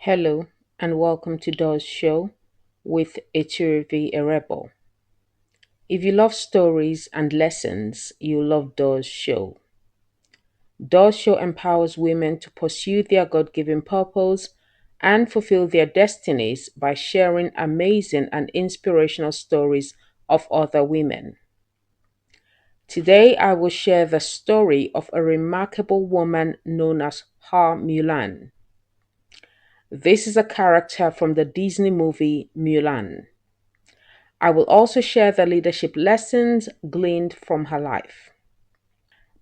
Hello and welcome to DOZ Show with Etirivi Erebo. If you love stories and lessons, you'll love DOZ Show. DOZ Show empowers women to pursue their God-given purpose and fulfill their destinies by sharing amazing and inspirational stories of other women. Today, I will share the story of a remarkable woman known as Hua Mulan. This is a character from the Disney movie Mulan. I will also share the leadership lessons gleaned from her life.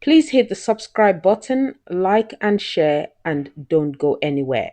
Please hit the subscribe button, like and share, and don't go anywhere.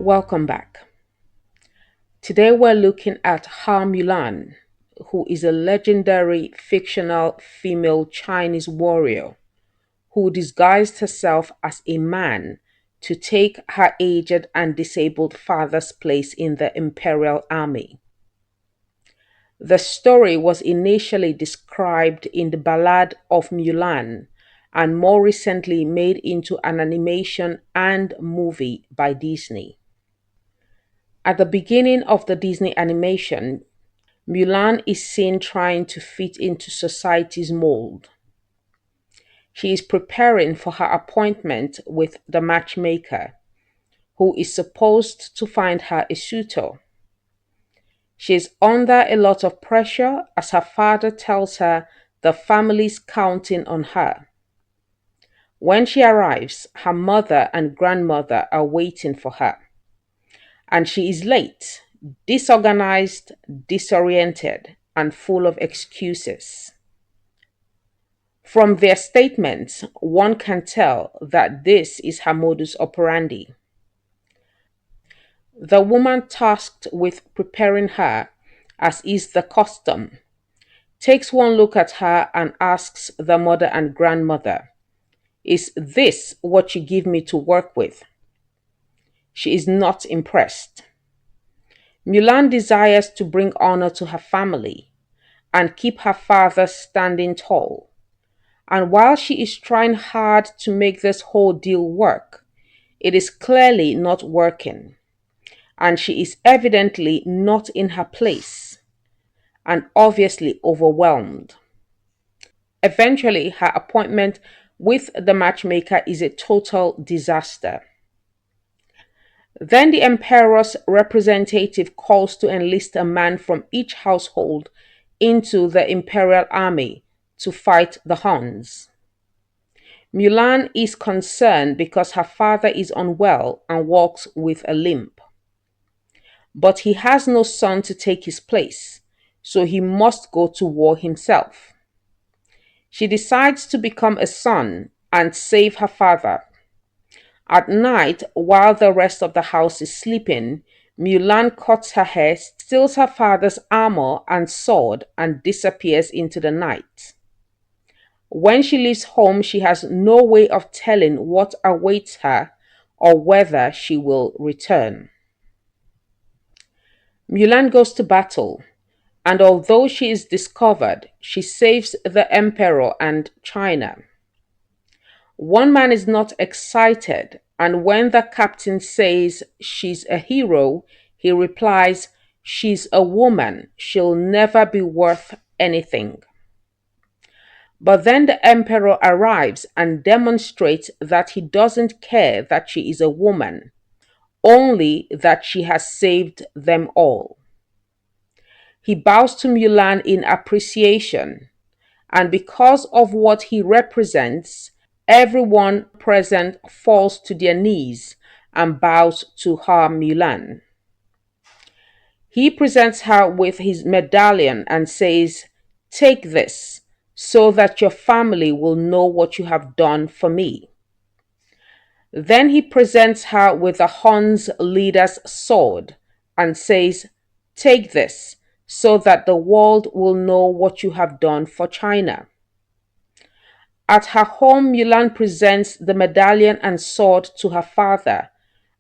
Welcome back. Today we're looking at Hua Mulan, who is a legendary fictional female Chinese warrior who disguised herself as a man to take her aged and disabled father's place in the Imperial Army. The story was initially described in the Ballad of Mulan and more recently made into an animation and movie by Disney. At the beginning of the Disney animation, Mulan is seen trying to fit into society's mold. She is preparing for her appointment with the matchmaker, who is supposed to find her a suitor. She is under a lot of pressure as her father tells her the family's counting on her. When she arrives, her mother and grandmother are waiting for her, and she is late, disorganized, disoriented, and full of excuses. From their statements, one can tell that this is her modus operandi. The woman tasked with preparing her, as is the custom, takes one look at her and asks the mother and grandmother, "Is this what you give me to work with?" She is not impressed. Mulan desires to bring honor to her family and keep her father standing tall. And while she is trying hard to make this whole deal work, it is clearly not working. And she is evidently not in her place and obviously overwhelmed. Eventually, her appointment with the matchmaker is a total disaster. Then the emperor's representative calls to enlist a man from each household into the Imperial Army to fight the Huns. Mulan is concerned because her father is unwell and walks with a limp. But he has no son to take his place, so he must go to war himself. She decides to become a son and save her father. At night, while the rest of the house is sleeping, Mulan cuts her hair, steals her father's armor and sword, and disappears into the night. When she leaves home, she has no way of telling what awaits her or whether she will return. Mulan goes to battle, and although she is discovered, she saves the emperor and China. One man is not excited, and when the captain says she's a hero, he replies, "She's a woman, she'll never be worth anything." But then the emperor arrives and demonstrates that he doesn't care that she is a woman. only that she has saved them all. He bows to Mulan in appreciation, and because of what he represents, everyone present falls to their knees and bows to Hua Mulan. He presents her with his medallion and says, "Take this, so that your family will know what you have done for me." Then he presents her with the Hun's leader's sword and says, "Take this, so that the world will know what you have done for China." At her home, Mulan presents the medallion and sword to her father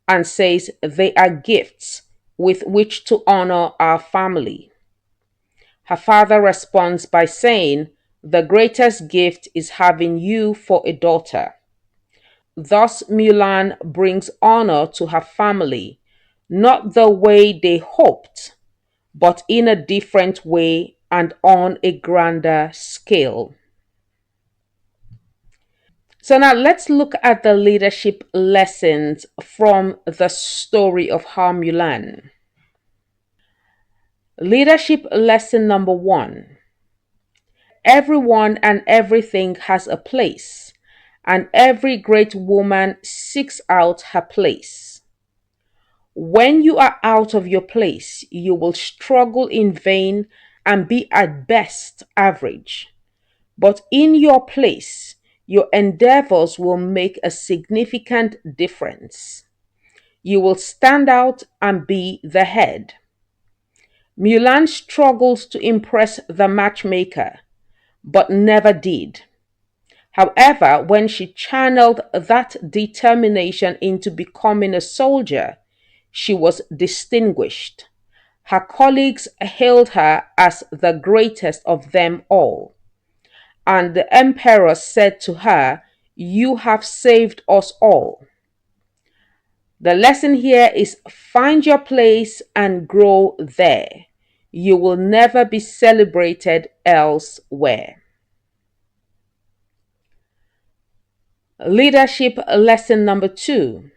and says they are gifts with which to honor our family. Her father responds by saying, "The greatest gift is having you for a daughter." Thus, Mulan brings honor to her family, not the way they hoped, but in a different way and on a grander scale. So now let's look at the leadership lessons from the story of Hua Mulan. Leadership lesson number one: everyone and everything has a place, and every great woman seeks out her place. When you are out of your place, you will struggle in vain and be at best average. But in your place, your endeavors will make a significant difference. You will stand out and be the head. Mulan struggles to impress the matchmaker, but never did. However, when she channeled that determination into becoming a soldier, she was distinguished. Her colleagues hailed her as the greatest of them all. And the emperor said to her, "You have saved us all." The lesson here is find your place and grow there. You will never be celebrated elsewhere. Leadership lesson number two: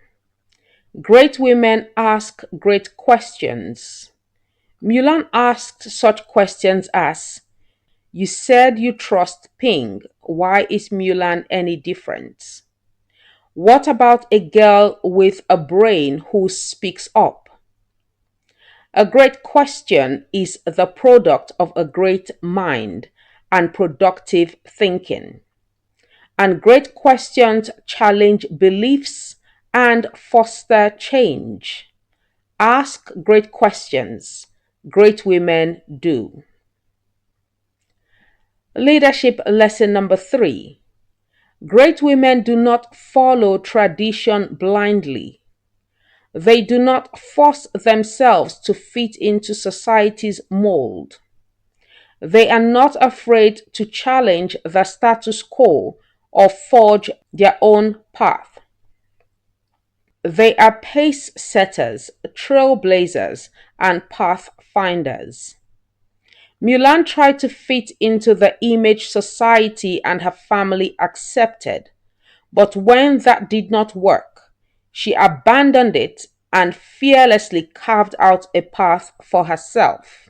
great women ask great questions. Mulan asked such questions as, "You said you trust Ping. Why is Mulan any different? What about a girl with a brain who speaks up?" A great question is the product of a great mind and productive thinking. And great questions challenge beliefs and foster change. Ask great questions. Great women do. Leadership lesson number three: great women do not follow tradition blindly. They do not force themselves to fit into society's mold. They are not afraid to challenge the status quo or forge their own path. They are pace setters, trailblazers, and pathfinders. Mulan tried to fit into the image society and her family accepted, but when that did not work, she abandoned it and fearlessly carved out a path for herself.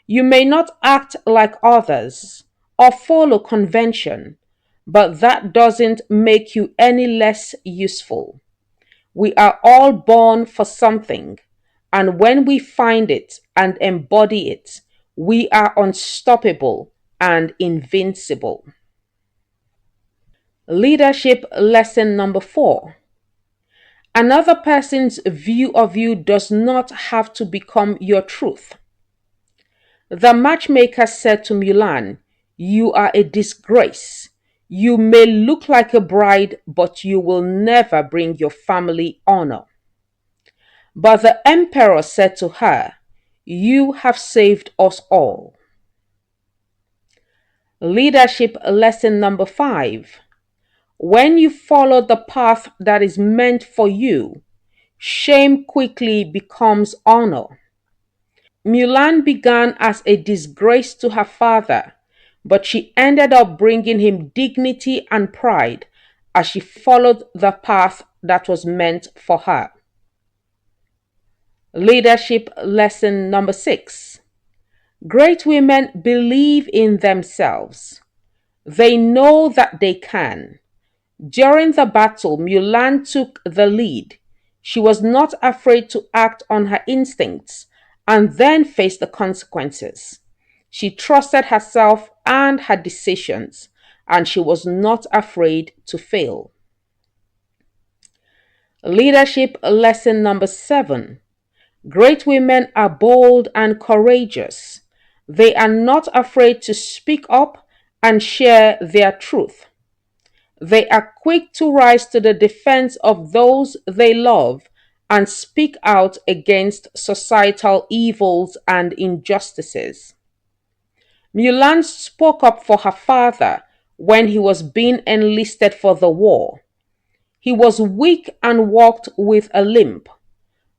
You may not act like others or follow convention, but that doesn't make you any less useful. We are all born for something, and when we find it and embody it, we are unstoppable and invincible. Leadership lesson number four: another person's view of you does not have to become your truth. The matchmaker said to Mulan, "You are a disgrace. You may look like a bride, but you will never bring your family honor." But the emperor said to her, "You have saved us all." Leadership lesson number five: when you follow the path that is meant for you, shame quickly becomes honor. Mulan began as a disgrace to her father, but she ended up bringing him dignity and pride as she followed the path that was meant for her. Leadership lesson number 6. Great women believe in themselves. They know that they can. During the battle, Mulan took the lead. She was not afraid to act on her instincts and then face the consequences. She trusted herself and her decisions, and she was not afraid to fail. Leadership lesson number 7. Great women are bold and courageous. They are not afraid to speak up and share their truth. They are quick to rise to the defense of those they love and speak out against societal evils and injustices. Mulan spoke up for her father when he was being enlisted for the war. He was weak and walked with a limp.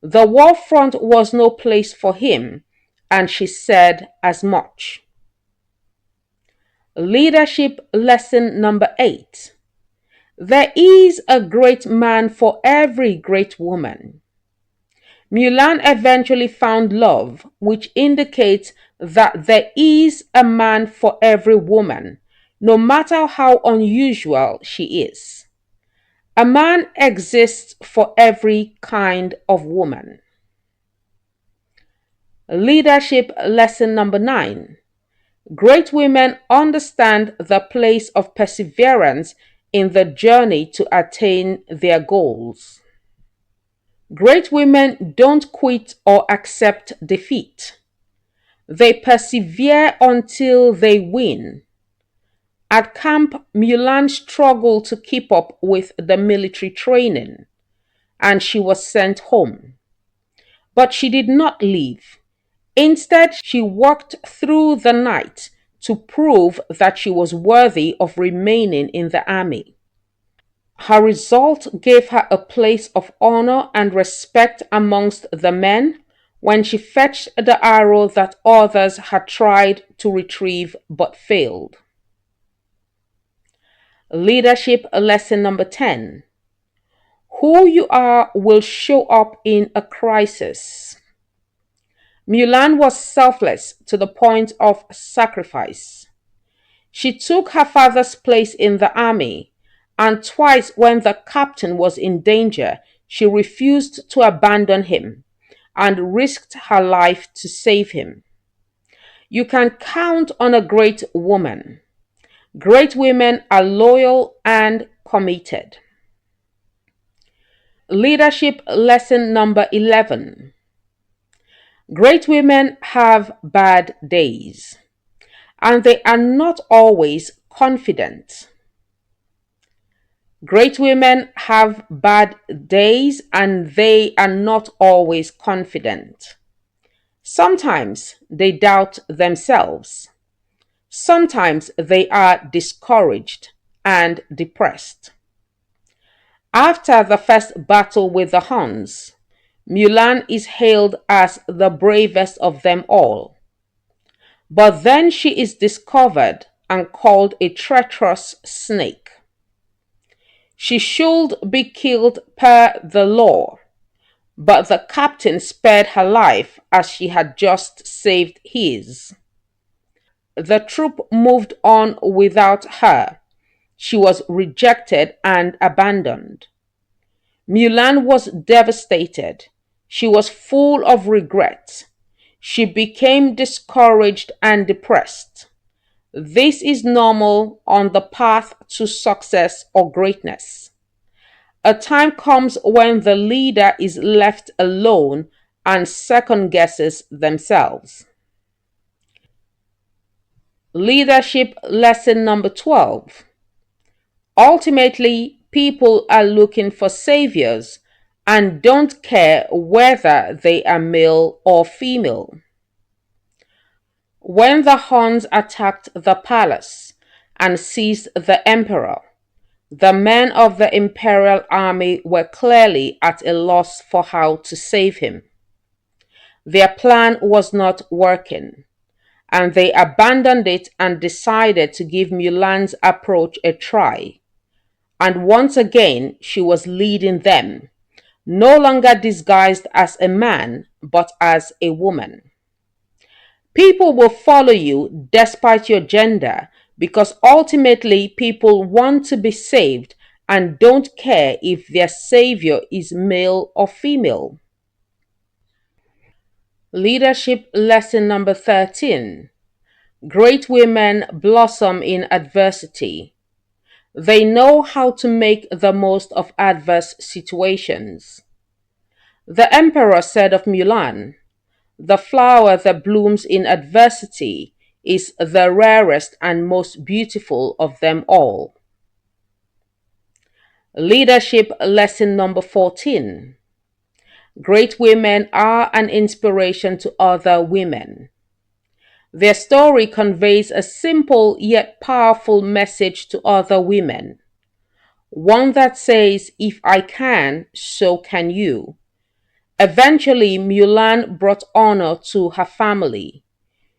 The war front was no place for him, and she said as much. Leadership lesson number 8. There is a great man for every great woman. Mulan eventually found love, which indicates that there is a man for every woman, no matter how unusual she is. A man exists for every kind of woman. Leadership lesson number 9. Great women understand the place of perseverance in the journey to attain their goals. Great women don't quit or accept defeat. They persevere until they win. At camp, Mulan struggled to keep up with the military training, and she was sent home. But she did not leave. Instead, she worked through the night to prove that she was worthy of remaining in the army. Her result gave her a place of honor and respect amongst the men when she fetched the arrow that others had tried to retrieve but failed. Leadership lesson number 10. Who you are will show up in a crisis. Mulan was selfless to the point of sacrifice. She took her father's place in the army, and twice when the captain was in danger, she refused to abandon him and risked her life to save him. You can count on a great woman. Great women are loyal and committed. Leadership lesson number 11. Great women have bad days, and they are not always confident. Great women have bad days and they are not always confident. Sometimes they doubt themselves. Sometimes they are discouraged and depressed. After the first battle with the Huns, Mulan is hailed as the bravest of them all. But then she is discovered and called a treacherous snake. She should be killed per the law, but the captain spared her life as she had just saved his. The troop moved on without her. She was rejected and abandoned. Mulan was devastated. She was full of regret. She became discouraged and depressed. This is normal on the path to success or greatness. A time comes when the leader is left alone and second guesses themselves. Leadership lesson number 12. Ultimately, people are looking for saviors and don't care whether they are male or female. When the Huns attacked the palace and seized the emperor, the men of the Imperial Army were clearly at a loss for how to save him. Their plan was not working, and they abandoned it and decided to give Mulan's approach a try. And once again, she was leading them, no longer disguised as a man, but as a woman. People will follow you despite your gender because ultimately people want to be saved and don't care if their savior is male or female. Leadership lesson number 13. Great women blossom in adversity. They know how to make the most of adverse situations. The emperor said of Mulan, "The flower that blooms in adversity is the rarest and most beautiful of them all." Leadership lesson number 14. Great women are an inspiration to other women. Their story conveys a simple yet powerful message to other women. One that says, "If I can, so can you." Eventually, Mulan brought honor to her family.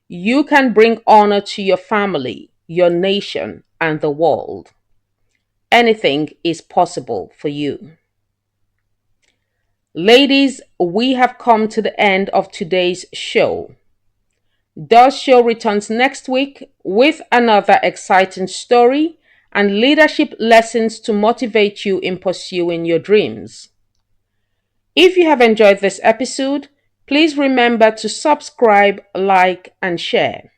You can bring honor to your family, your nation, and the world. Anything is possible for you. Ladies, we have come to the end of today's show. DOZ Show returns next week with another exciting story and leadership lessons to motivate you in pursuing your dreams. If you have enjoyed this episode, please remember to subscribe, like, and share.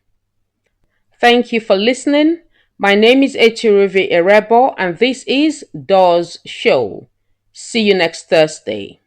Thank you for listening. My name is Echiruvi Erebo, and this is DOZ Show. See you next Thursday.